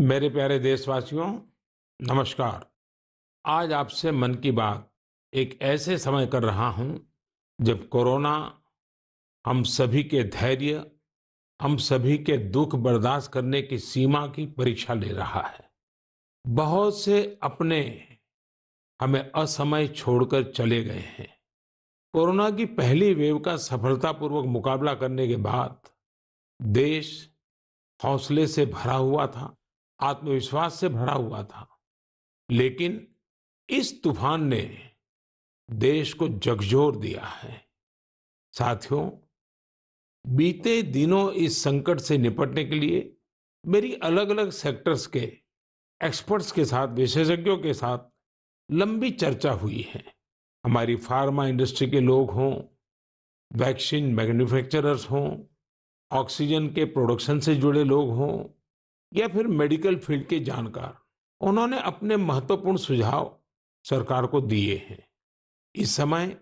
मेरे प्यारे देशवासियों, नमस्कार। आज आपसे मन की बात एक ऐसे समय कर रहा हूं जब कोरोना हम सभी के धैर्य, हम सभी के दुख बर्दाश्त करने की सीमा की परीक्षा ले रहा है। बहुत से अपने हमें असमय छोड़कर चले गए हैं। कोरोना की पहली वेव का सफलतापूर्वक मुकाबला करने के बाद देश हौसले से भरा हुआ था, आत्मविश्वास से भरा हुआ था। लेकिन इस तूफान ने देश को झकझोर दिया है। साथियों, बीते दिनों इस संकट से निपटने के लिए मेरी अलग-अलग सेक्टर्स के एक्सपर्ट्स के साथ, विशेषज्ञों के साथ लंबी चर्चा हुई है। हमारी फार्मा इंडस्ट्री के लोग हों, वैक्सीन मैन्युफैक्चरर्स हों, ऑक्सीजन के प्रोडक्शन से जुड़े लोग हों या फिर मेडिकल फील्ड के जानकार, उन्होंने अपने महत्वपूर्ण सुझाव सरकार को दिए हैं। इस समय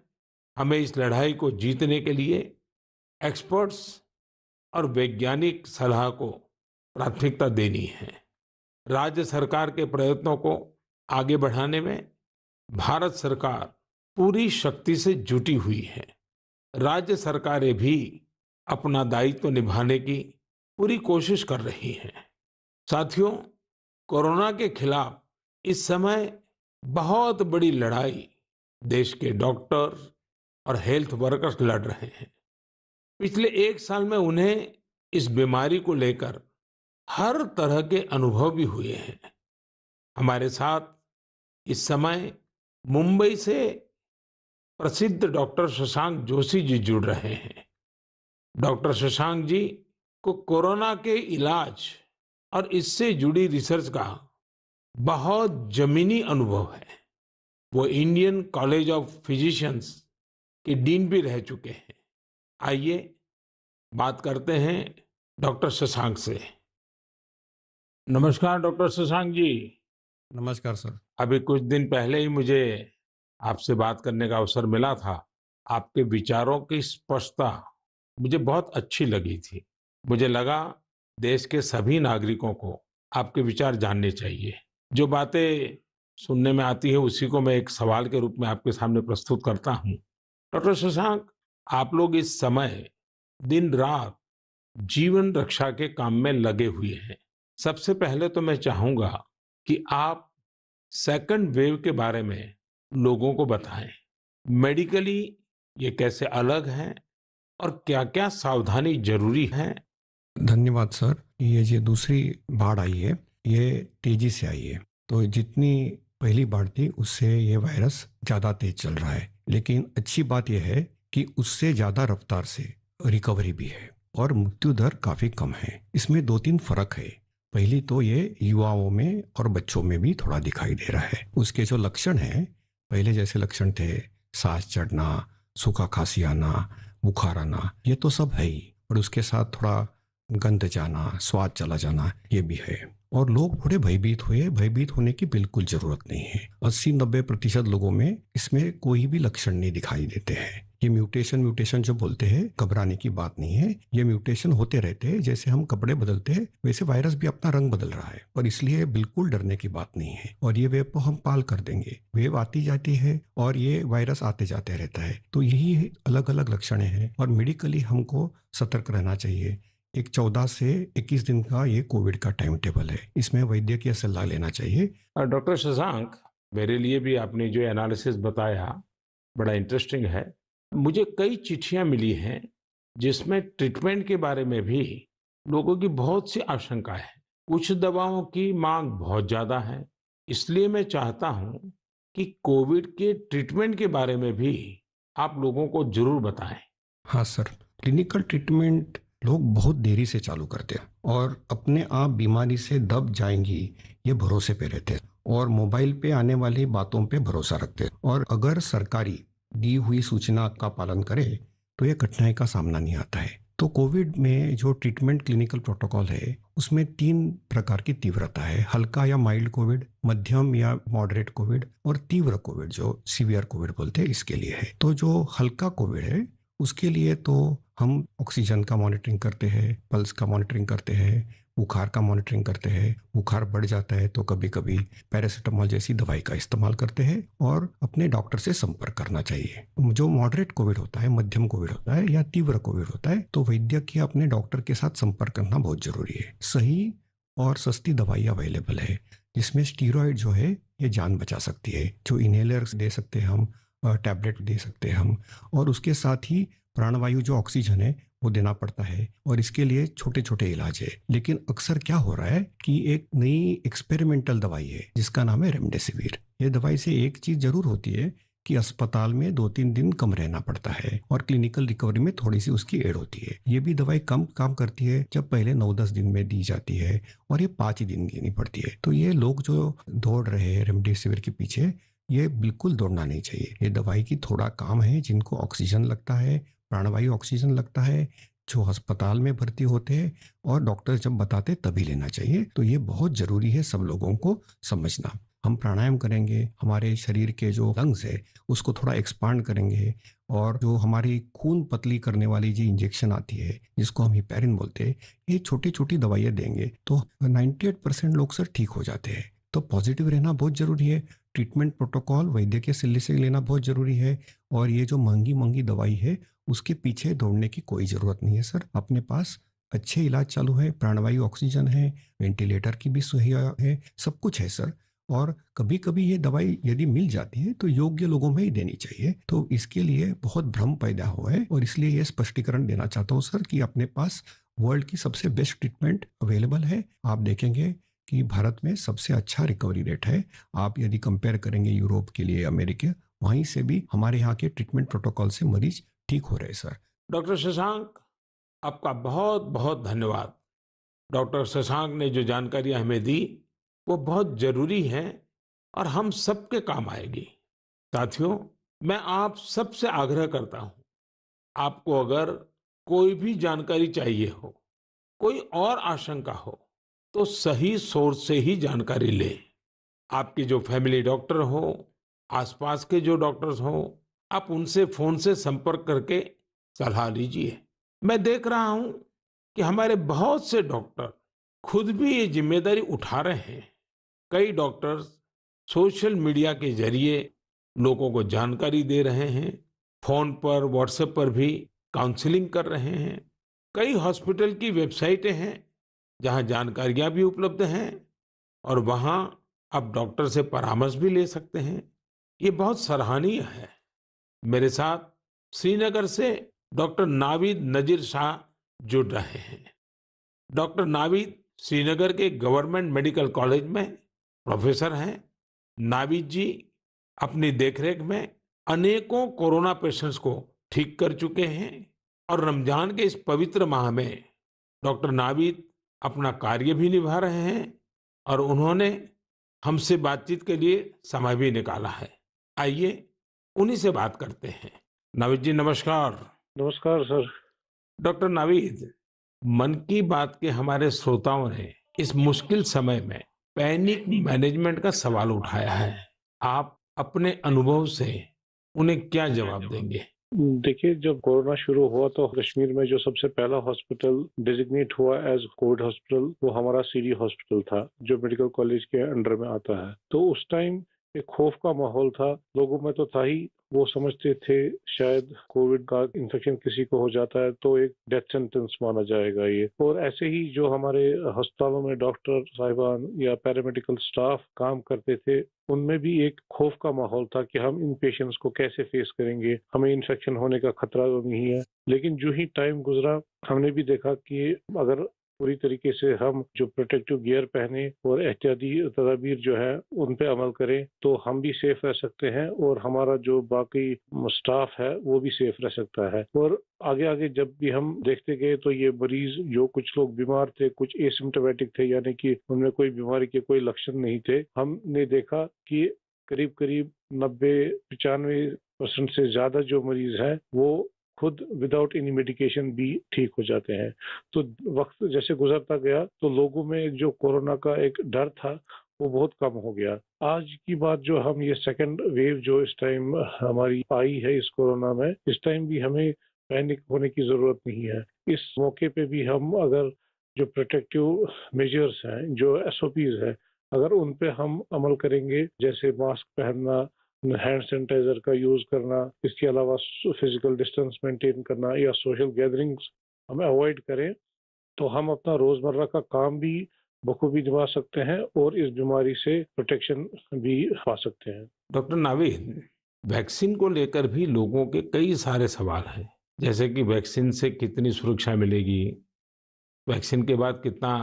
हमें इस लड़ाई को जीतने के लिए एक्सपर्ट्स और वैज्ञानिक सलाह को प्राथमिकता देनी है। राज्य सरकार के प्रयत्नों को आगे बढ़ाने में भारत सरकार पूरी शक्ति से जुटी हुई है। राज्य सरकारें भी अपना दायित्व निभाने की पूरी कोशिश कर रही हैं। साथियों, कोरोना के खिलाफ इस समय बहुत बड़ी लड़ाई देश के डॉक्टर और हेल्थ वर्कर्स लड़ रहे हैं। पिछले एक साल में उन्हें इस बीमारी को लेकर हर तरह के अनुभव भी हुए हैं। हमारे साथ इस समय मुंबई से प्रसिद्ध डॉक्टर शशांक जोशी जी जुड़ रहे हैं। डॉक्टर शशांक जी को कोरोना के इलाज और इससे जुड़ी रिसर्च का बहुत जमीनी अनुभव है। वो इंडियन कॉलेज ऑफ फिजिशियंस के डीन भी रह चुके हैं। आइए बात करते हैं डॉक्टर शशांक से। नमस्कार डॉक्टर शशांक जी। नमस्कार सर। अभी कुछ दिन पहले ही मुझे आपसे बात करने का अवसर मिला था। आपके विचारों की स्पष्टता मुझे बहुत अच्छी लगी थी। मुझे लगा देश के सभी नागरिकों को आपके विचार जानने चाहिए। जो बातें सुनने में आती है उसी को मैं एक सवाल के रूप में आपके सामने प्रस्तुत करता हूँ। डॉक्टर शशांक, आप लोग इस समय दिन रात जीवन रक्षा के काम में लगे हुए हैं। सबसे पहले तो मैं चाहूंगा कि आप सेकंड वेव के बारे में लोगों को बताएं। मेडिकली ये कैसे अलग है और क्या-क्या सावधानी जरूरी है? धन्यवाद सर। ये जो दूसरी बाढ़ आई है, ये तेजी से आई है। तो जितनी पहली बाढ़ थी उससे ये वायरस ज़्यादा तेज चल रहा है। लेकिन अच्छी बात यह है कि उससे ज़्यादा रफ्तार से रिकवरी भी है और मृत्यु दर काफ़ी कम है। इसमें दो तीन फर्क है। पहली तो ये युवाओं में और बच्चों में भी थोड़ा दिखाई दे रहा है। उसके जो लक्षण हैं, पहले जैसे लक्षण थे, सांस चढ़ना, सूखा खांसी आना, बुखार आना, ये तो सब है ही। और उसके साथ थोड़ा गंध जाना, स्वाद चला जाना, ये भी है। और लोग थोड़े भयभीत हुए। भयभीत होने की बिल्कुल जरूरत नहीं है। 80-90% लोगों में इसमें कोई भी लक्षण नहीं दिखाई देते हैं। ये म्यूटेशन म्यूटेशन जो बोलते हैं, घबराने की बात नहीं है। ये म्यूटेशन होते रहते हैं। जैसे हम कपड़े बदलते हैं वैसे वायरस भी अपना रंग बदल रहा है, और इसलिए बिल्कुल डरने की बात नहीं है। और ये वेव को हम पाल कर देंगे। वेव आती जाती है और ये वायरस आते जाते रहता है। तो यही अलग अलग लक्षण हैं और मेडिकली हमको सतर्क रहना चाहिए। एक 14 से 21 दिन का ये कोविड का टाइम टेबल है। इसमें वैद्यकीय सलाह लेना चाहिए। डॉक्टर शशांक, मेरे लिए भी आपने जो एनालिसिस बताया बड़ा इंटरेस्टिंग है। मुझे कई चिट्ठियां मिली हैं जिसमें ट्रीटमेंट के बारे में भी लोगों की बहुत सी आशंका है। कुछ दवाओं की मांग बहुत ज्यादा है। इसलिए मैं चाहता हूं कि कोविड के ट्रीटमेंट के बारे में भी आप लोगों को जरूर बताएं। हाँ सर, क्लिनिकल ट्रीटमेंट लोग बहुत देरी से चालू करते हैं और अपने आप बीमारी से दब जाएंगी ये भरोसे पे रहते हैं और मोबाइल पे आने वाली बातों पे भरोसा रखते हैं। और अगर सरकारी दी हुई सूचना का पालन करे तो ये कठिनाई का सामना नहीं आता है। तो कोविड में जो ट्रीटमेंट क्लिनिकल प्रोटोकॉल है उसमें 3 प्रकार की तीव्रता है। हल्का या माइल्ड कोविड, मध्यम या मॉडरेट कोविड और तीव्र कोविड जो सीवियर कोविड बोलते हैं, इसके लिए है। तो जो हल्का कोविड है उसके लिए तो हम ऑक्सीजन का मॉनिटरिंग करते हैं, पल्स का मॉनिटरिंग करते हैं, बुखार का मॉनिटरिंग करते हैं, बुखार बढ़ जाता है तो कभी कभी पैरासीटामोल जैसी दवाई का इस्तेमाल करते हैं और अपने डॉक्टर से संपर्क करना चाहिए। जो मॉडरेट कोविड होता है, मध्यम कोविड होता है या तीव्र कोविड होता है तो वैद्य या अपने डॉक्टर के साथ संपर्क करना बहुत जरूरी है। सही और सस्ती दवाई अवेलेबल है जिसमें स्टीरॉयड जो है ये जान बचा सकती है, जो इनहेलर्स दे सकते हैं हम, टैबलेट दे सकते हैं हम, और उसके साथ ही प्राणवायु जो ऑक्सीजन है वो देना पड़ता है और इसके लिए छोटे छोटे इलाज है। लेकिन अक्सर क्या हो रहा है कि एक नई एक्सपेरिमेंटल दवाई है जिसका नाम है रेमडेसिविर। ये दवाई से एक चीज जरूर होती है कि अस्पताल में 2-3 दिन कम रहना पड़ता है और क्लिनिकल रिकवरी में थोड़ी सी उसकी एड होती है। ये भी दवाई कम काम करती है जब पहले 9-10 दिन में दी जाती है और ये 5 ही दिन लेनी पड़ती है। तो ये लोग जो दौड़ रहे हैं रेमडेसिविर के पीछे, ये बिल्कुल दौड़ना नहीं चाहिए। ये दवाई की थोड़ा काम है, जिनको ऑक्सीजन लगता है, प्राणवायु ऑक्सीजन लगता है, जो अस्पताल में भर्ती होते हैं और डॉक्टर जब बताते तभी लेना चाहिए। तो ये बहुत जरूरी है सब लोगों को समझना। हम प्राणायाम करेंगे, हमारे शरीर के जो लंग्स है उसको थोड़ा एक्सपांड करेंगे और जो हमारी खून पतली करने वाली जो इंजेक्शन आती है जिसको हम हिपैरिन बोलते हैं, ये छोटी छोटी दवाइयाँ देंगे तो 98% लोग सर ठीक हो जाते हैं। तो पॉजिटिव रहना बहुत जरूरी है। ट्रीटमेंट प्रोटोकॉल वैद्य के सल्ले से लेना बहुत जरूरी है और ये जो महंगी महंगी दवाई है उसके पीछे दौड़ने की कोई जरूरत नहीं है सर। अपने पास अच्छे इलाज चालू है, प्राणवायु ऑक्सीजन है, वेंटिलेटर की भी सुविधा है, सब कुछ है सर। और कभी कभी ये दवाई यदि मिल जाती है तो योग्य लोगों में ही देनी चाहिए। तो इसके लिए बहुत भ्रम पैदा हुआ है और इसलिए ये स्पष्टीकरण देना चाहता हूँ सर कि अपने पास वर्ल्ड की सबसे बेस्ट ट्रीटमेंट अवेलेबल है। आप देखेंगे कि भारत में सबसे अच्छा रिकवरी रेट है। आप यदि कंपेयर करेंगे यूरोप के लिए, अमेरिका, वहीं से भी हमारे यहाँ के ट्रीटमेंट प्रोटोकॉल से मरीज ठीक हो रहे हैं सर। डॉक्टर शशांक, आपका बहुत बहुत धन्यवाद। डॉक्टर शशांक ने जो जानकारियां हमें दी वो बहुत जरूरी हैं और हम सबके काम आएगी। साथियों, मैं आप सबसे आग्रह करता हूं, आपको अगर कोई भी जानकारी चाहिए हो, कोई और आशंका हो, तो सही सोर्स से ही जानकारी लें। आपके जो फैमिली डॉक्टर हो, आसपास के जो डॉक्टर्स हो, आप उनसे फोन से संपर्क करके सलाह लीजिए। मैं देख रहा हूं कि हमारे बहुत से डॉक्टर खुद भी ये जिम्मेदारी उठा रहे हैं। कई डॉक्टर्स सोशल मीडिया के जरिए लोगों को जानकारी दे रहे हैं, फोन पर, व्हाट्सएप पर भी काउंसलिंग कर रहे हैं। कई हॉस्पिटल की वेबसाइटें हैं जहां जानकारियां भी उपलब्ध हैं और वहां आप डॉक्टर से परामर्श भी ले सकते हैं। ये बहुत सराहनीय है। मेरे साथ श्रीनगर से डॉक्टर नावीद नजीर शाह जुड़ रहे हैं। डॉक्टर नावीद श्रीनगर के गवर्नमेंट मेडिकल कॉलेज में प्रोफेसर हैं। नावीद जी अपनी देखरेख में अनेकों कोरोना पेशेंट्स को ठीक कर चुके हैं और रमजान के इस पवित्र माह में डॉक्टर नावीद अपना कार्य भी निभा रहे हैं और उन्होंने हमसे बातचीत के लिए समय भी निकाला है। आइए उन्हीं से बात करते हैं। नावीद जी, नमस्कार। नमस्कार सर। डॉक्टर नावीद, मन की बात के हमारे श्रोताओं ने इस मुश्किल समय में पैनिक मैनेजमेंट का सवाल उठाया है। आप अपने अनुभव से उन्हें क्या जवाब देंगे? देखिए, जब कोरोना शुरू हुआ तो कश्मीर में जो सबसे पहला हॉस्पिटल डिजिग्नेट हुआ एज कोविड हॉस्पिटल वो हमारा सीडी हॉस्पिटल था जो मेडिकल कॉलेज के अंडर में आता है। तो उस टाइम एक खौफ का माहौल था, लोगों में तो था ही। वो समझते थे शायद कोविड का इन्फेक्शन किसी को हो जाता है तो एक डेथ सेंटेंस माना जाएगा ये। और ऐसे ही जो हमारे अस्पतालों में डॉक्टर साहिबान या पैरामेडिकल स्टाफ काम करते थे उनमें भी एक खौफ का माहौल था कि हम इन पेशेंट्स को कैसे फेस करेंगे, हमें इन्फेक्शन होने का खतरा तो नहीं है। लेकिन जो ही टाइम गुजरा हमने भी देखा कि अगर पूरी तरीके से हम जो प्रोटेक्टिव गियर पहने और एहतियाती तदाबीर जो है उन पे अमल करें तो हम भी सेफ रह सकते हैं और हमारा जो बाकी स्टाफ है वो भी सेफ रह सकता है। और आगे आगे जब भी हम देखते गए तो ये मरीज जो कुछ लोग बीमार थे, कुछ एसिम्प्टोमेटिक थे यानी कि उनमें कोई बीमारी के कोई लक्षण नहीं थे, हमने देखा कि करीब करीब 90-95% से ज्यादा जो मरीज हैं वो खुद विदाउट एनी मेडिकेशन भी ठीक हो जाते हैं। तो वक्त जैसे गुजरता गया तो लोगों में जो कोरोना का एक डर था वो बहुत कम हो गया। आज की बात जो हम ये सेकंड वेव जो इस टाइम हमारी आई है इस कोरोना में, इस टाइम भी हमें पैनिक होने की जरूरत नहीं है। इस मौके पे भी हम अगर जो प्रोटेक्टिव मेजर्स हैं, जो एसओपीज है, अगर उन पे हम अमल करेंगे, जैसे मास्क पहनना, हैंड सैनिटाइजर का यूज करना, इसके अलावा फिजिकल डिस्टेंस मेंटेन करना या सोशल गैदरिंग्स हम अवॉइड करें, तो हम अपना रोजमर्रा का काम भी बखूबी निभा सकते हैं और इस बीमारी से प्रोटेक्शन भी पा सकते हैं। डॉक्टर नावीद, वैक्सीन को लेकर भी लोगों के कई सारे सवाल हैं, जैसे कि वैक्सीन से कितनी सुरक्षा मिलेगी, वैक्सीन के बाद कितना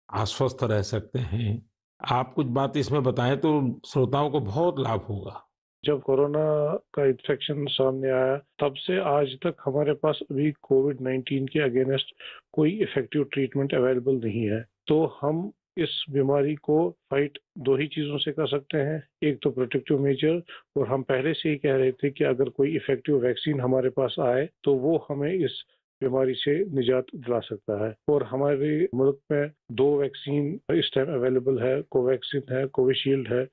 आश्वस्त रह सकते हैं। आप कुछ बात इसमें बताएं तो श्रोताओं को बहुत लाभ होगा। जब कोरोना का इन्फेक्शन सामने आया, तब से आज तक हमारे पास अभी कोविड-19 के अगेंस्ट कोई इफेक्टिव ट्रीटमेंट अवेलेबल नहीं है। तो हम इस बीमारी को फाइट दो ही चीजों से कर सकते हैं। एक तो प्रोटेक्टिव मेजर, और हम पहले से ही कह रहे थे कि अगर कोई इफेक्टिव वैक्सीन हमारे पास आए तो वो हमें इस बीमारी से निजात दिला सकता है। और हमारे मुल्क में 2 वैक्सीन इस टाइम अवेलेबल है, कोवैक्सीन है, कोविशील्ड है,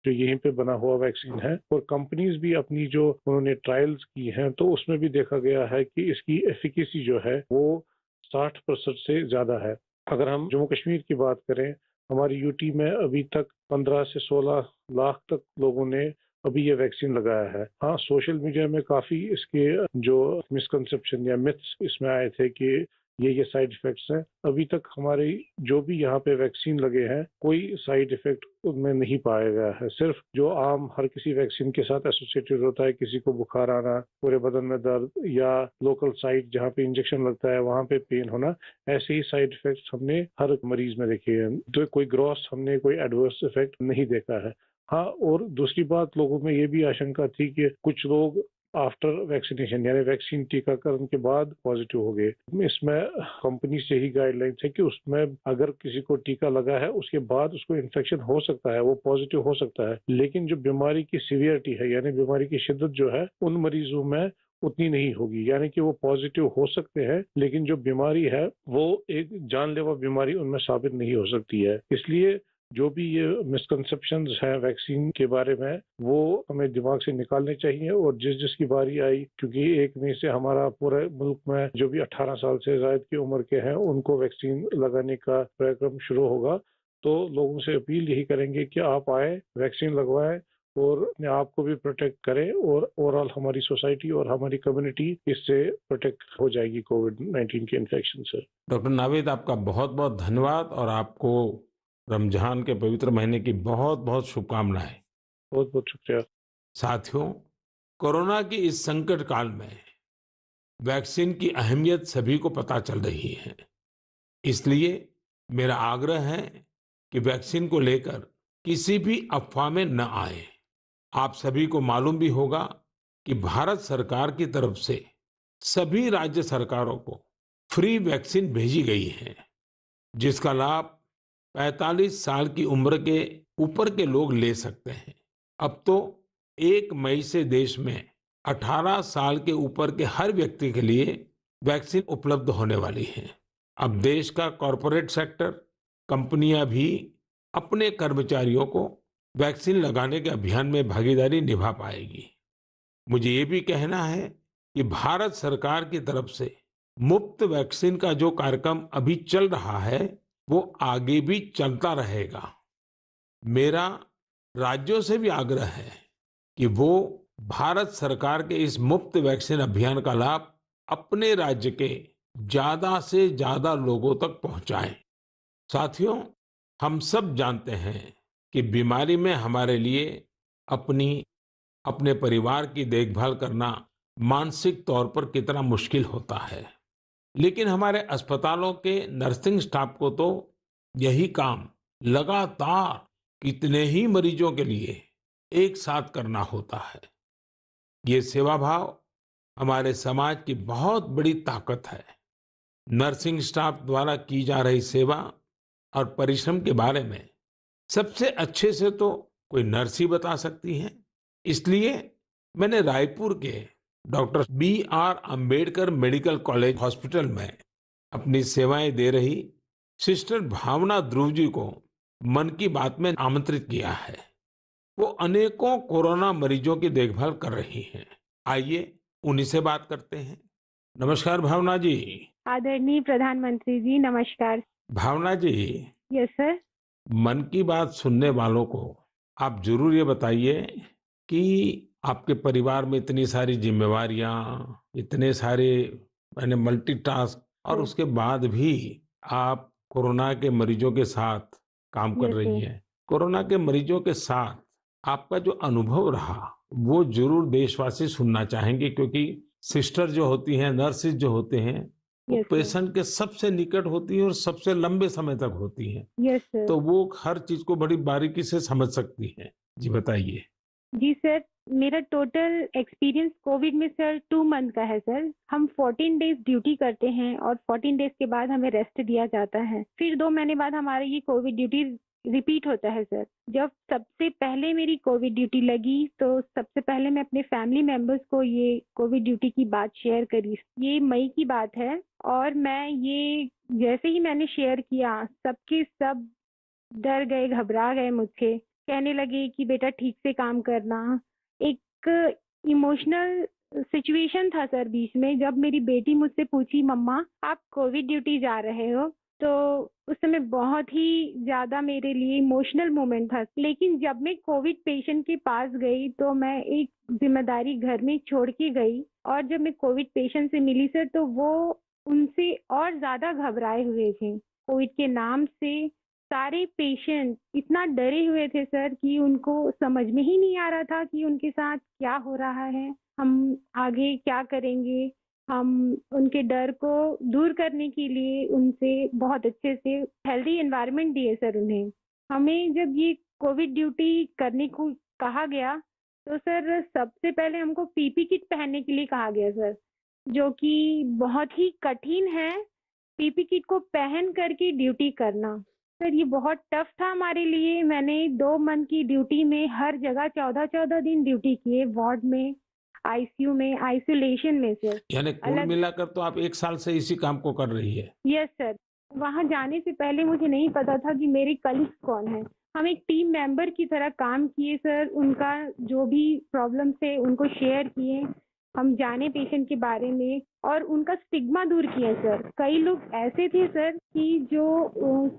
जो यहीं पे बना हुआ वैक्सीन है। और कंपनीज भी अपनी जो उन्होंने ट्रायल्स की हैं, तो उसमें भी देखा गया है कि इसकी एफिकेसी जो है वो 60% से ज्यादा है। अगर हम जम्मू कश्मीर की बात करें, हमारी यूटी में अभी तक 15 से 16 लाख तक लोगों ने अभी ये वैक्सीन लगाया है। हाँ, सोशल मीडिया में काफी इसके जो मिसकंसेप्शन या मिथ्स इसमें आए थे कि ये साइड इफेक्ट्स हैं। अभी तक हमारी जो भी यहाँ पे वैक्सीन लगे हैं, कोई साइड इफेक्ट उनमें नहीं पाया गया है। सिर्फ जो आम हर किसी वैक्सीन के साथ एसोसिएटेड होता है, किसी को बुखार आना, पूरे बदन में दर्द, या लोकल साइट जहाँ पे इंजेक्शन लगता है वहाँ पे पेन होना, ऐसे ही साइड इफेक्ट्स हमने हर मरीज में देखे हैं। तो कोई ग्रॉस हमने कोई एडवर्स इफेक्ट नहीं देखा है। हाँ, और दूसरी बात, लोगों में ये भी आशंका थी कि कुछ लोग आफ्टर वैक्सीनेशन यानी वैक्सीन टीकाकरण के बाद पॉजिटिव हो गए। इसमें कंपनी से ही गाइडलाइंस है कि उसमें अगर किसी को टीका लगा है उसके बाद उसको इन्फेक्शन हो सकता है, वो पॉजिटिव हो सकता है, लेकिन जो बीमारी की सीवियरिटी है यानी बीमारी की शिद्दत जो है उन मरीजों में उतनी नहीं होगी। यानी कि वो पॉजिटिव हो सकते हैं, लेकिन जो बीमारी है वो एक जानलेवा बीमारी उनमें साबित नहीं हो सकती है। इसलिए जो भी ये मिसकंसेप्शंस हैं वैक्सीन के बारे में, वो हमें दिमाग से निकालने चाहिए। और जिसकी बारी आई, क्योंकि 1 मई से हमारा पूरे मुल्क में जो भी 18 साल से ज्यादा की उम्र के हैं उनको वैक्सीन लगाने का कार्यक्रम शुरू होगा, तो लोगों से अपील यही करेंगे कि आप आए, वैक्सीन लगवाएं और अपने आप को भी प्रोटेक्ट करें, और ओवरऑल हमारी सोसाइटी और हमारी कम्युनिटी इससे प्रोटेक्ट हो जाएगी कोविड-19 के इन्फेक्शन से। डॉक्टर नावीद, आपका बहुत बहुत धन्यवाद और आपको रमजान के पवित्र महीने की बहुत बहुत शुभकामनाएं। बहुत बहुत शुक्रिया। साथियों, कोरोना की इस संकट काल में वैक्सीन की अहमियत सभी को पता चल रही है। इसलिए मेरा आग्रह है कि वैक्सीन को लेकर किसी भी अफवाह में न आए। आप सभी को मालूम भी होगा कि भारत सरकार की तरफ से सभी राज्य सरकारों को फ्री वैक्सीन भेजी गई है, जिसका लाभ 45 साल की उम्र के ऊपर के लोग ले सकते हैं। अब तो 1 मई से देश में 18 साल के ऊपर के हर व्यक्ति के लिए वैक्सीन उपलब्ध होने वाली है। अब देश का कॉरपोरेट सेक्टर, कंपनियां भी अपने कर्मचारियों को वैक्सीन लगाने के अभियान में भागीदारी निभा पाएगी। मुझे ये भी कहना है कि भारत सरकार की तरफ से मुफ्त वैक्सीन का जो कार्यक्रम अभी चल रहा है, वो आगे भी चलता रहेगा। मेरा राज्यों से भी आग्रह है कि वो भारत सरकार के इस मुफ्त वैक्सीन अभियान का लाभ अपने राज्य के ज्यादा से ज्यादा लोगों तक पहुंचाएं। साथियों, हम सब जानते हैं कि बीमारी में हमारे लिए अपनी अपने परिवार की देखभाल करना मानसिक तौर पर कितना मुश्किल होता है, लेकिन हमारे अस्पतालों के नर्सिंग स्टाफ को तो यही काम लगातार कितने ही मरीजों के लिए एक साथ करना होता है। ये सेवा भाव हमारे समाज की बहुत बड़ी ताकत है। नर्सिंग स्टाफ द्वारा की जा रही सेवा और परिश्रम के बारे में सबसे अच्छे से तो कोई नर्स ही बता सकती हैं। इसलिए मैंने रायपुर के doctor B.R. Ambedkar medical college hospital में अपनी सेवाएं दे रही सिस्टर भावना ध्रुव जी को मन की बात में आमंत्रित किया है। वो अनेकों कोरोना मरीजों की देखभाल कर रही हैं। आइए उन्हीं से बात करते हैं। नमस्कार भावना जी। आदरणीय प्रधानमंत्री जी, नमस्कार। भावना जी, यस सर। मन की बात सुनने वालों को आप ज़रूर ये बताइए कि आपके परिवार में इतनी सारी ज़िम्मेवारियाँ, इतने सारे यानी मल्टीटास्क और सर। उसके बाद भी आप कोरोना के मरीजों के साथ काम कर यस रही सर। हैं। कोरोना के मरीजों के साथ आपका जो अनुभव रहा, वो ज़रूर देशवासी सुनना चाहेंगे क्योंकि सिस्टर जो होती हैं, नर्सेज़ जो होते हैं, वो यस सर। पेशेंट के सबसे निकट होती हैं और सबसे लंबे समय तक होती हैं। Yes sir. तो वो हर चीज़ को बड़ी बारीकी से समझ सकती हैं। जी बताइए। जी सर, मेरा टोटल एक्सपीरियंस कोविड में सर 2 मंथ का है सर। हम 14 डेज ड्यूटी करते हैं और 14 डेज के बाद हमें रेस्ट दिया जाता है। फिर 2 महीने बाद हमारी ये कोविड ड्यूटी रिपीट होता है सर। जब सबसे पहले मेरी कोविड ड्यूटी लगी तो सबसे पहले मैं अपने फैमिली मेंबर्स को ये कोविड ड्यूटी की बात शेयर करी। ये मई की बात है और मैं ये जैसे ही मैंने शेयर किया, सबके सब डर गए, घबरा गए मुझसे। कहने लगे कि बेटा ठीक से काम करना। एक इमोशनल सिचुएशन था सर बीच में जब मेरी बेटी मुझसे पूछी, मम्मा आप कोविड ड्यूटी जा रहे हो? तो उस समय बहुत ही ज़्यादा मेरे लिए इमोशनल मोमेंट था। लेकिन जब मैं कोविड पेशेंट के पास गई तो मैं एक ज़िम्मेदारी घर में छोड़ के गई और जब मैं कोविड पेशेंट से मिली सर तो वो उनसे और ज़्यादा घबराए हुए थे। कोविड के नाम से सारे पेशेंट इतना डरे हुए थे सर कि उनको समझ में ही नहीं आ रहा था कि उनके साथ क्या हो रहा है, हम आगे क्या करेंगे। हम उनके डर को दूर करने के लिए उनसे बहुत अच्छे से हेल्दी एनवायरनमेंट दिए सर उन्हें। हमें जब ये कोविड ड्यूटी करने को कहा गया तो सर सबसे पहले हमको पीपी किट पहनने के लिए कहा गया सर, जो कि बहुत ही कठिन है पीपी किट को पहन करके ड्यूटी करना। सर ये बहुत टफ था हमारे लिए। मैंने 2 मंथ की ड्यूटी में हर जगह 14-14 दिन ड्यूटी किए, वार्ड में, आईसीयू में, आइसोलेशन में सर। यानी कुल अलग। मिलाकर तो आप 1 साल से इसी काम को कर रही है। Yes sir. वहाँ जाने से पहले मुझे नहीं पता था कि मेरे कलीग्स कौन हैं। हम एक टीम मेंबर की तरह काम किए सर, उनका जो भी प्रॉब्लम थे उनको शेयर किए। हम जाने पेशेंट के बारे में और उनका स्टिग्मा दूर किया सर। कई लोग ऐसे थे सर कि जो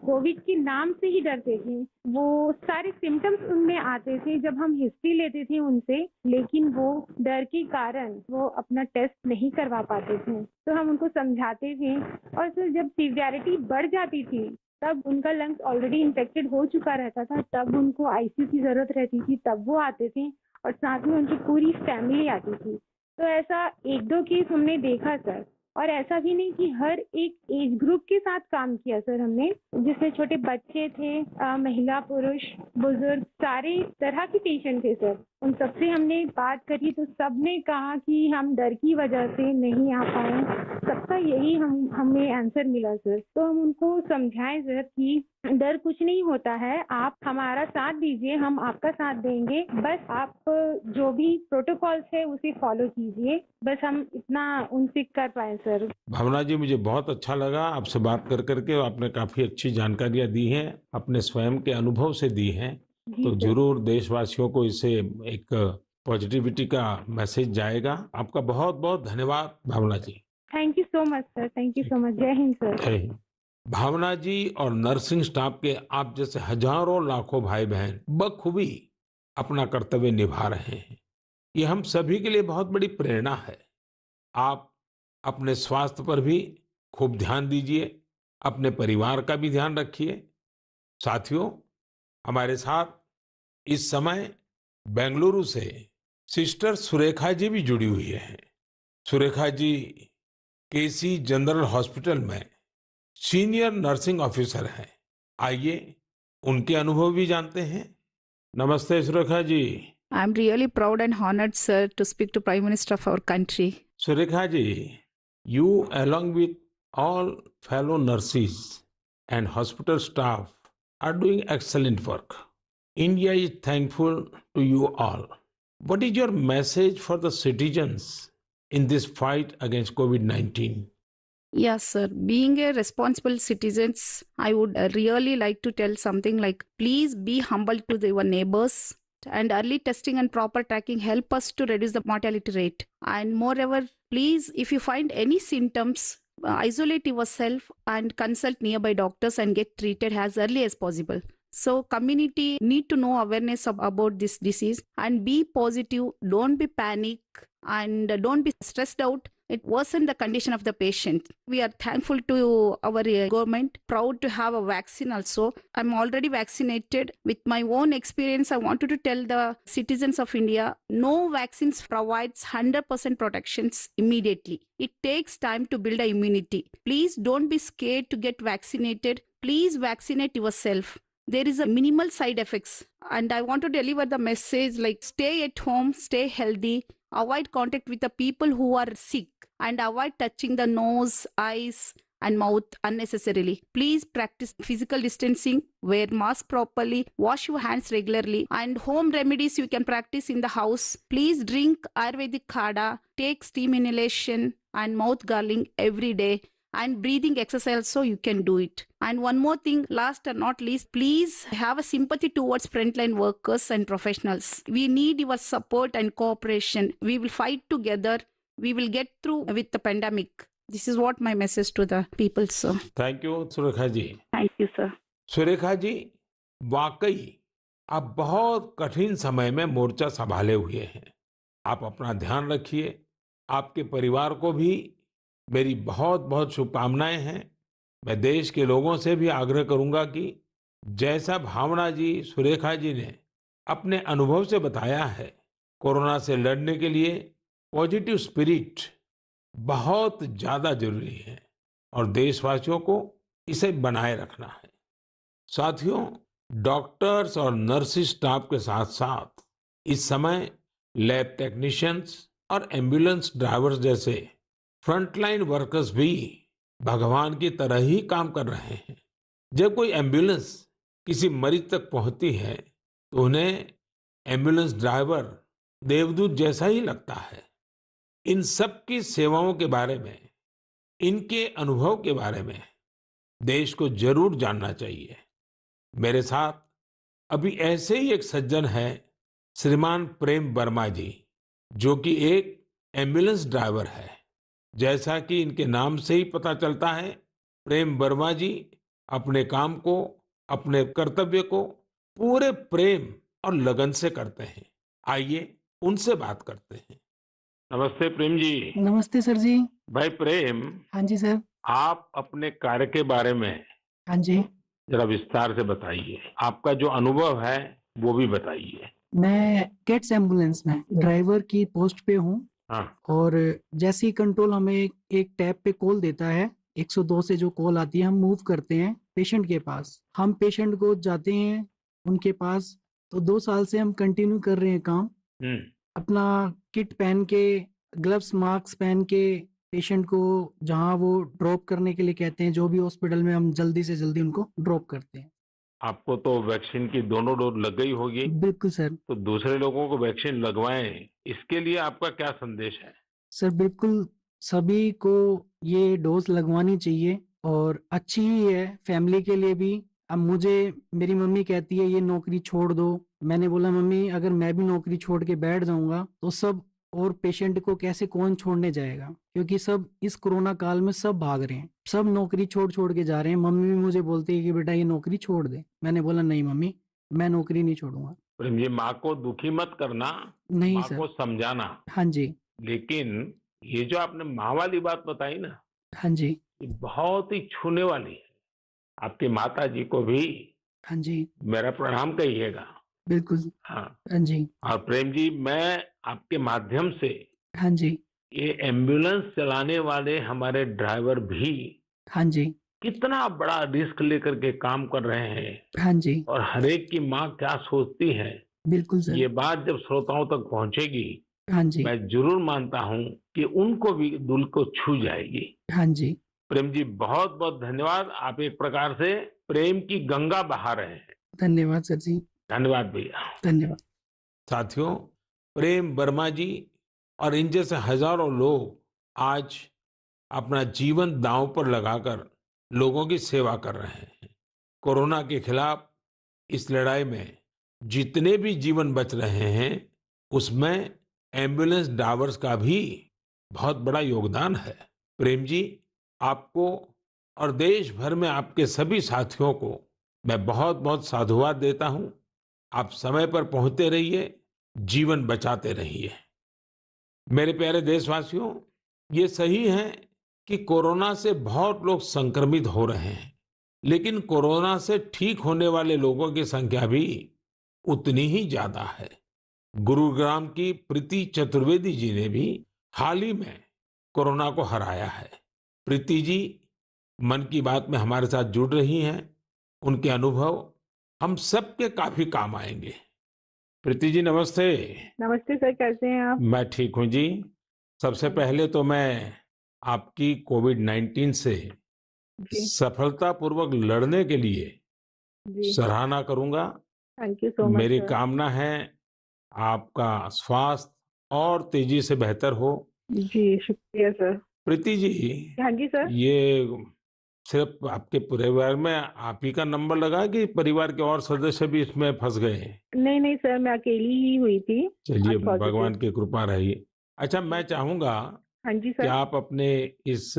कोविड के नाम से ही डरते थे। वो सारे सिम्टम्स उनमें आते थे जब हम हिस्ट्री लेते थे उनसे, लेकिन वो डर के कारण वो अपना टेस्ट नहीं करवा पाते थे। तो हम उनको समझाते थे और सर जब सीवियरिटी बढ़ जाती थी तब उनका लंग्स ऑलरेडी इन्फेक्टेड हो चुका रहता था, तब उनको आईसीयू की ज़रूरत रहती थी, तब वो आते थे और साथ में उनकी पूरी फैमिली आती थी। तो ऐसा 1-2 केस हमने देखा सर। और ऐसा भी नहीं कि हर एक एज ग्रुप के साथ काम किया सर हमने, जिसमें छोटे बच्चे थे, महिला, पुरुष, बुजुर्ग, सारे तरह के पेशेंट थे सर। उन सबसे हमने बात करी तो सबने कहा कि हम डर की वजह से नहीं आ पाए। सबका यही हमें आंसर मिला सर। तो हम उनको समझाएं सर कि डर कुछ नहीं होता है, आप हमारा साथ दीजिए, हम आपका साथ देंगे। बस आप जो भी प्रोटोकॉल्स है उसे फॉलो कीजिए। बस हम इतना उनसे कर पाए सर। भावना जी, मुझे बहुत अच्छा लगा आपसे बात कर कर के। आपने काफ़ी अच्छी जानकारियाँ दी हैं, अपने स्वयं के अनुभव से दी हैं। जी तो सर। ज़रूर देशवासियों को इससे एक पॉजिटिविटी का मैसेज जाएगा। आपका बहुत-बहुत धन्यवाद Bhavana ji. Thank you so much sir. Thank you so much. जय हिंद सर। जय हिंद। भावना जी और नर्सिंग स्टाफ के आप जैसे हजारों लाखों भाई बहन बखूबी अपना कर्तव्य निभा रहे हैं। ये हम सभी के लिए बहुत बड़ी प्रेरणा है। आप अपने स्वास्थ्य पर भी खूब ध्यान दीजिए, अपने परिवार का भी ध्यान रखिए। साथियों, हमारे साथ इस समय बेंगलुरु से सिस्टर सुरेखा जी भी जुड़ी हुई हैं। सुरेखा जी केसी जनरल हॉस्पिटल में सीनियर नर्सिंग ऑफिसर हैं। आइए उनके अनुभव भी जानते हैं। नमस्ते Surekha ji. I'm really proud and honored, sir, to speak to Prime Minister of our country. Surekha ji, you along with all fellow nurses and hospital staff are doing excellent work. India is thankful to you all. What is your message for the citizens in this fight against COVID-19? Yes, sir. Being a responsible citizens, I would really like to tell something like, please be humble to your neighbors. And early testing and proper tracking help us to reduce the mortality rate. And moreover, please, if you find any symptoms, isolate yourself and consult nearby doctors and get treated as early as possible. So community need to know awareness about this disease and be positive. Don't be panic and don't be stressed out. It worsen the condition of the patient. We are thankful to our government, proud to have a vaccine also. I'm already vaccinated. With my own experience, I wanted to tell the citizens of India, no vaccines provides 100% protections immediately. It takes time to build a immunity. Please don't be scared to get vaccinated. Please vaccinate yourself. There is a minimal side effects, and I want to deliver the message like stay at home, stay healthy, avoid contact with the people who are sick, and avoid touching the nose, eyes and mouth unnecessarily. Please practice physical distancing, wear mask properly, wash your hands regularly, and home remedies you can practice in the house. Please drink Ayurvedic Kada, take steam inhalation and mouth gargling every day, and breathing exercise so you can do it. And one more thing, last and not least, please have a sympathy towards frontline workers and professionals. We need your support and cooperation. We will fight together. We will get through with the pandemic. This is what my message to the people, sir. Thank you Surekha ji. Thank you, sir. Surekha ji, वाकई आप बहुत कठिन समय में मोर्चा संभाले हुए हैं। आप अपना ध्यान रखिए। आपके परिवार को भी मेरी बहुत बहुत शुभकामनाएं हैं। मैं देश के लोगों से भी आग्रह करूंगा कि जैसा भावना जी, सुरेखा जी ने अपने अनुभव से बताया है, कोरोना से लड़ने के लिए पॉजिटिव स्पिरिट बहुत ज्यादा जरूरी है और देशवासियों को इसे बनाए रखना है। साथियों, डॉक्टर्स और नर्सिस स्टाफ के साथ साथ इस समय लैब टेक्नीशियंस और एम्बुलेंस ड्राइवर्स जैसे फ्रंटलाइन वर्कर्स भी भगवान की तरह ही काम कर रहे हैं। जब कोई एम्बुलेंस किसी मरीज तक पहुंचती है तो उन्हें एम्बुलेंस ड्राइवर देवदूत जैसा ही लगता है। इन सब की सेवाओं के बारे में, इनके अनुभव के बारे में देश को जरूर जानना चाहिए। मेरे साथ अभी ऐसे ही एक सज्जन है, श्रीमान प्रेम वर्मा जी, जो कि एक एम्बुलेंस ड्राइवर है। जैसा कि इनके नाम से ही पता चलता है, प्रेम वर्मा जी अपने काम को, अपने कर्तव्य को पूरे प्रेम और लगन से करते हैं। आइए उनसे बात करते हैं। नमस्ते प्रेम जी। नमस्ते सर जी। भाई प्रेम, हाँ जी सर। आप अपने कार्य के बारे में हाँ जी। जरा विस्तार से बताइए। आपका जो अनुभव है वो भी बताइए। मैं कैट्स एम्बुलेंस में ड्राइवर की पोस्ट पे हूँ। हाँ। और जैसे ही कंट्रोल हमें एक टैब पे कॉल देता है, 102 से जो कॉल आती है, हम मूव करते हैं पेशेंट के पास। हम पेशेंट को जाते हैं उनके पास। तो 2 साल से हम कंटिन्यू कर रहे हैं काम। अपना किट पहन के, ग्लव्स मास्क पहन के पेशेंट को जहाँ वो ड्रॉप करने के लिए कहते हैं, जो भी हॉस्पिटल में, हम जल्दी से जल्दी उनको ड्रॉप करते हैं। आपको तो वैक्सीन की दोनों डोज लग गई होगी। बिल्कुल सर। तो दूसरे लोगों को वैक्सीन लगवाएं, इसके लिए आपका क्या संदेश है? सर बिल्कुल, सभी को ये डोज लगवानी चाहिए और अच्छी ही है फैमिली के लिए भी। अब मुझे मेरी मम्मी कहती है ये नौकरी छोड़ दो। मैंने बोला मम्मी, अगर मैं भी नौकरी छोड़ के बैठ जाऊंगा तो सब और पेशेंट को कैसे कौन छोड़ने जाएगा, क्योंकि सब इस कोरोना काल में सब भाग रहे हैं, सब नौकरी छोड़ छोड़ के जा रहे हैं। मम्मी भी मुझे बोलती है कि बेटा ये नौकरी छोड़ दे। मैंने बोला नहीं मम्मी, मैं नौकरी नहीं छोड़ूंगा। प्रेम जी, माँ को दुखी मत करना, नहीं माँ सर। को समझाना। हाँ जी। लेकिन ये जो आपने माँ वाली बात बताई ना, हाँ जी। ये बहुत ही छूने वाली है। आपकी माता जी को भी हाँ जी मेरा प्रणाम कहिएगा। बिल्कुल। हाँ। हाँ जी। और प्रेम जी, मैं आपके माध्यम से हाँ जी। ये एम्बुलेंस चलाने वाले हमारे ड्राइवर भी हाँ जी। कितना बड़ा रिस्क लेकर के काम कर रहे हैं हाँ जी। और हर एक की माँ क्या सोचती है, बिल्कुल सर। ये बात जब श्रोताओं तक पहुंचेगी, हाँ जी। मैं जरूर मानता हूं कि उनको भी दिल को छू जाएगी। हाँ जी। प्रेम जी, बहुत बहुत धन्यवाद। आप एक प्रकार से प्रेम की गंगा बहा रहे हैं। धन्यवाद सर जी। धन्यवाद भैया। धन्यवाद। साथियों, प्रेम वर्मा जी और इन जैसे हजारों लोग आज अपना जीवन दांव पर लगाकर लोगों की सेवा कर रहे हैं। कोरोना के खिलाफ इस लड़ाई में जितने भी जीवन बच रहे हैं, उसमें एम्बुलेंस ड्राइवर्स का भी बहुत बड़ा योगदान है। प्रेम जी, आपको और देश भर में आपके सभी साथियों को मैं बहुत-बहुत साधुवाद देता हूं। आप समय पर पहुंचते रहिए, जीवन बचाते रहिए। मेरे प्यारे देशवासियों, ये सही है कि कोरोना से बहुत लोग संक्रमित हो रहे हैं, लेकिन कोरोना से ठीक होने वाले लोगों की संख्या भी उतनी ही ज्यादा है। गुरुग्राम की प्रीति चतुर्वेदी जी ने भी हाल ही में कोरोना को हराया है। प्रीति जी मन की बात में हमारे साथ जुड़ रही हैं। उनके अनुभव हम सबके काफी काम आएंगे। प्रीति जी नमस्ते। नमस्ते सर, कैसे हैं आप? मैं ठीक हूँ जी। सबसे हाँ जी। पहले तो मैं आपकी कोविड-19 से जी। सफलतापूर्वक लड़ने के लिए जी। सराहना करूँगा। थैंक यू सो मच मेरी सर। कामना है आपका स्वास्थ्य और तेजी से बेहतर हो। जी, शुक्रिया सर। प्रीति जी, हाँ जी सर। ये सिर्फ आपके परिवार में आप ही का नंबर लगा है कि परिवार के और सदस्य भी इसमें फंस गए हैं? नहीं, नहीं सर, मैं अकेली ही हुई थी चलिए आज पॉजिटिव। भगवान की कृपा रही। अच्छा जी मैं सर। चाहूँगा हाँ जी कि सर। आप अपने इस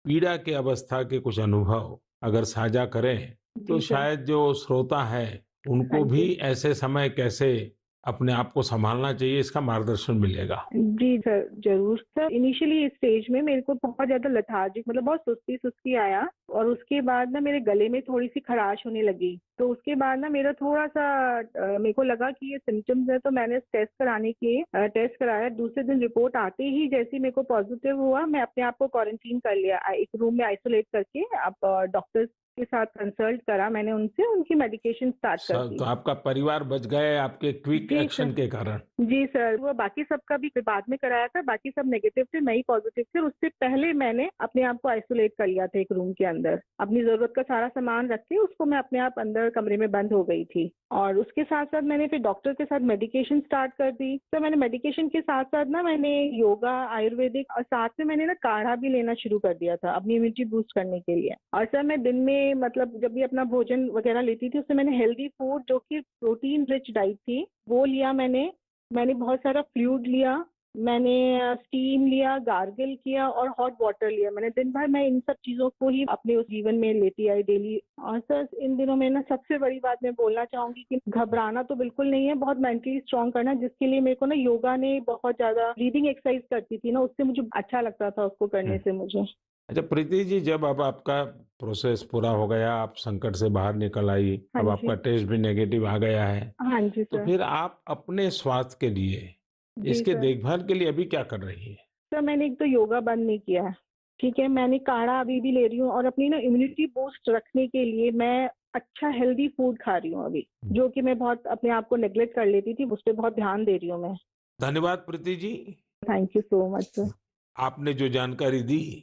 पीड़ा के अवस्था के कुछ अनुभव अगर साझा करें, तो जी सर। शायद जो श्रोता है, हाँ उनको भी जी। ऐसे समय कैसे अपने आप को सँभालना चाहिए, इसका मार्गदर्शन मिलेगा। जी सर, ज़रूर। सर इनिशियली इस स्टेज में मेरे को बहुत ज़्यादा लेथार्जिक मतलब बहुत सुस्ती-सुस्ती आया और उसके बाद ना मेरे गले में थोड़ी-सी खराश होने लगी। तो उसके बाद ना मेरा थोड़ा-सा मेरे को लगा कि ये सिम्पटम्स है तो मैंने टेस्ट कराने के टेस्ट कराया। दूसरे दिन रिपोर्ट आते ही जैसे ही मेरे को पॉज़िटिव हुआ, मैं अपने आप को क्वारंटीन कर लिया। एक रूम में आइसोलेट करके अब डॉक्टर्स के साथ कंसल्ट करा मैंने उनसे, उनकी मेडिकेशन स्टार्ट स कर तो दी। आपका परिवार बच गए आपके क्विक जी एक्शन सर। के कारण। जी सर, वो बाकी सबका भी फिर बाद में कराया था, बाकी सब नेगेटिव थे, मैं ही पॉजिटिव थी और उससे पहले मैंने अपने आप को आइसोलेट कर लिया था एक रूम के अंदर। अपनी ज़रूरत का सारा सामान रख के उसको मैं अपने आप अंदर कमरे में बंद हो गई थी और उसके साथ-साथ मैंने फिर डॉक्टर के साथ मेडिकेशन स्टार्ट कर दी। तो मैंने मेडिकेशन के साथ-साथ ना मैंने योगा, आयुर्वेदिक और साथ में मैंने ना काढ़ा भी लेना शुरू कर दिया था अपनी इम्यूनिटी बूस्ट करने के लिए। और सर मैं दिन में मतलब जब भी अपना भोजन वगैरह लेती थी, उसमें मैंने हेल्दी फूड जो कि प्रोटीन रिच डाइट थी, वो लिया मैंने। मैंने बहुत सारा फ्लूइड लिया, मैंने स्टीम लिया, गार्गल किया और हॉट वाटर लिया। मैंने दिन भर मैं इन सब चीज़ों को ही अपने उस जीवन में लेती आई डेली। और सर इन दिनों में ना सबसे बड़ी बात मैं बोलना चाहूँगी कि घबराना तो बिल्कुल नहीं है, बहुत मेंटली स्ट्रॉन्ग करना है, जिसके लिए मेरे को ना योगा ने बहुत ज़्यादा ब्रीदिंग एक्सरसाइज करती थी ना, उससे मुझे अच्छा लगता था उसको हुँ। करने से मुझे। अच्छा प्रीति जी, जब अब आपका प्रोसेस पूरा हो गया, आप संकट से बाहर निकल आई, हाँ अब जी। आपका टेस्ट भी नेगेटिव आ गया है, हाँ जी तो सर। फिर आप अपने स्वास्थ्य के लिए, जी इसके सर। देखभाल के लिए अभी क्या कर रही हैं? सर मैंने एक तो योगा बंद नहीं किया है, ठीक है? मैंने काढ़ा अभी भी ले रही हूँ और अपनी ना इम्यूनिटी बूस्ट रखने के लिए मैं अच्छा हेल्दी फूड खा रही हूँ अभी, हुँ। जो कि मैं बहुत अपने आप को नेग्लेक्ट कर लेती थी, उस पे बहुत ध्यान दे रही हूँ मैं। धन्यवाद Preeti ji. Thank you so much sir. आपने जो जानकारी दी,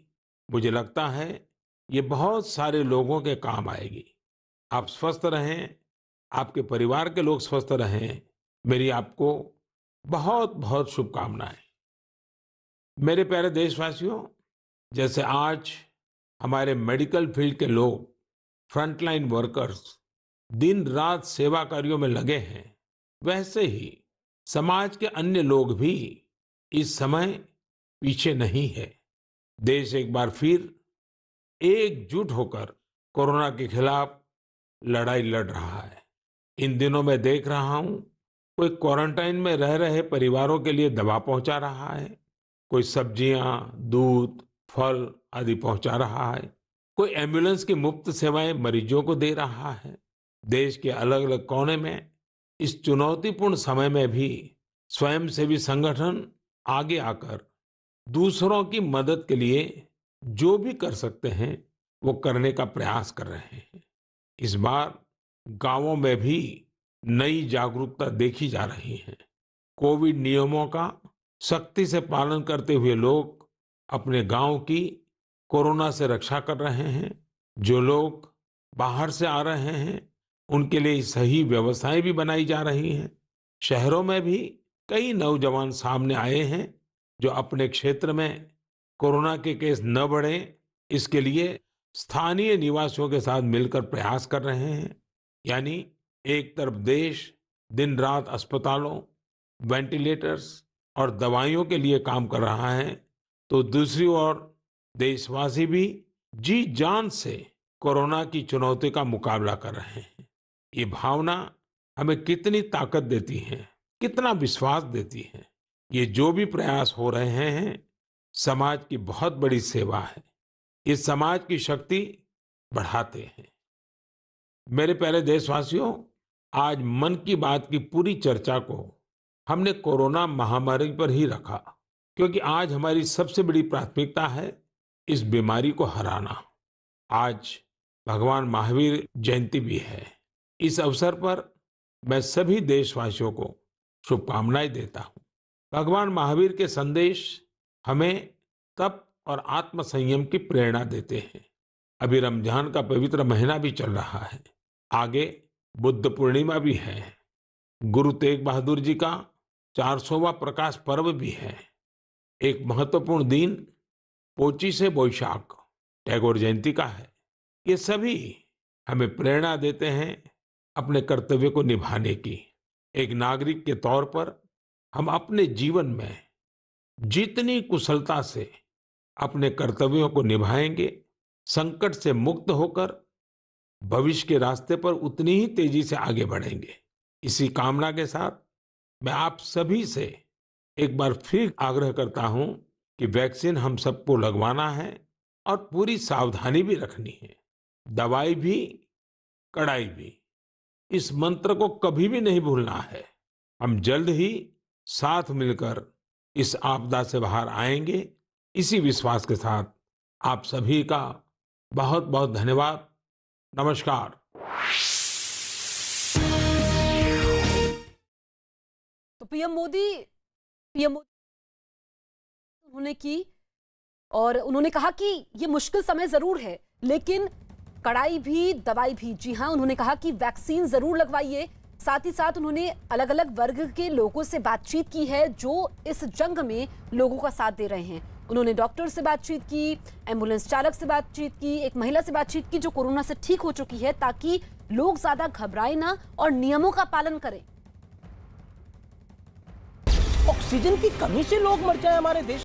मुझे लगता है ये बहुत सारे लोगों के काम आएगी। आप स्वस्थ रहें, आपके परिवार के लोग स्वस्थ रहें, मेरी आपको बहुत-बहुत शुभकामनाएँ। मेरे प्यारे देशवासियों, जैसे आज हमारे मेडिकल फील्ड के लोग, फ्रंटलाइन वर्कर्स, दिन रात सेवा कार्यों में लगे हैं, वैसे ही समाज के अन्य लोग भी इस समय पीछे नहीं है। देश एक बार फिर एकजुट होकर कोरोना के खिलाफ लड़ाई लड़ रहा है। इन दिनों मैं देख रहा हूं, कोई क्वारंटाइन में रह रहे परिवारों के लिए दवा पहुंचा रहा है, कोई सब्जियां, दूध, फल आदि पहुंचा रहा है, कोई एम्बुलेंस की मुफ्त सेवाएं मरीजों को दे रहा है। देश के अलग अलग कोने में इस चुनौतीपूर्ण समय में भी स्वयंसेवी संगठन आगे आकर दूसरों की मदद के लिए जो भी कर सकते हैं वो करने का प्रयास कर रहे हैं। इस बार गांवों में भी नई जागरूकता देखी जा रही है। कोविड नियमों का सख्ती से पालन करते हुए लोग अपने गांव की कोरोना से रक्षा कर रहे हैं। जो लोग बाहर से आ रहे हैं उनके लिए सही व्यवस्थाएं भी बनाई जा रही हैं। शहरों में भी कई नौजवान सामने आए हैं जो अपने क्षेत्र में कोरोना के केस न बढ़े इसके लिए स्थानीय निवासियों के साथ मिलकर प्रयास कर रहे हैं। यानी एक तरफ देश दिन रात अस्पतालों, वेंटिलेटर्स और दवाइयों के लिए काम कर रहा है, तो दूसरी ओर देशवासी भी जी जान से कोरोना की चुनौती का मुकाबला कर रहे हैं। ये भावना हमें कितनी ताकत देती है, कितना विश्वास देती है। ये जो भी प्रयास हो रहे हैं, समाज की बहुत बड़ी सेवा है। ये समाज की शक्ति बढ़ाते हैं। मेरे प्यारे देशवासियों, आज मन की बात की पूरी चर्चा को हमने कोरोना महामारी पर ही रखा, क्योंकि आज हमारी सबसे बड़ी प्राथमिकता है इस बीमारी को हराना। आज भगवान महावीर जयंती भी है। इस अवसर पर मैं सभी देशवासियों को शुभकामनाएं देता हूं। भगवान महावीर के संदेश हमें तप और आत्म संयम की प्रेरणा देते हैं। अभी रमजान का पवित्र महीना भी चल रहा है। आगे बुद्ध पूर्णिमा भी है। गुरु तेग बहादुर जी का 400वां प्रकाश पर्व भी है। एक महत्वपूर्ण दिन पोचिशे बोईशाख टैगोर जयंती का है। ये सभी हमें प्रेरणा देते हैं अपने कर्तव्य को निभाने की। एक नागरिक के तौर पर हम अपने जीवन में जितनी कुशलता से अपने कर्तव्यों को निभाएंगे, संकट से मुक्त होकर भविष्य के रास्ते पर उतनी ही तेजी से आगे बढ़ेंगे। इसी कामना के साथ मैं आप सभी से एक बार फिर आग्रह करता हूं कि वैक्सीन हम सबको लगवाना है और पूरी सावधानी भी रखनी है। दवाई भी, कड़ाई भी, इस मंत्र को कभी भी नहीं भूलना है। हम जल्द ही साथ मिलकर इस आपदा से बाहर आएंगे। इसी विश्वास के साथ आप सभी का बहुत बहुत धन्यवाद। नमस्कार। तो पीएम मोदी उन्होंने की और उन्होंने कहा कि ये मुश्किल समय जरूर है, लेकिन कड़ाई भी दवाई भी। जी हां, उन्होंने कहा कि वैक्सीन जरूर लगवाइए। साथ ही साथ उन्होंने अलग अलग वर्ग के लोगों से बातचीत की है जो इस जंग में लोगों का साथ दे रहे हैं। उन्होंने डॉक्टर से बातचीत की, एम्बुलेंस चालक से बातचीत की, एक महिला से बातचीत की जो कोरोना से ठीक हो चुकी है, ताकि लोग ज्यादा घबराए ना और नियमों का पालन करें। ऑक्सीजन की कमी से लोग मर जाए हमारे देश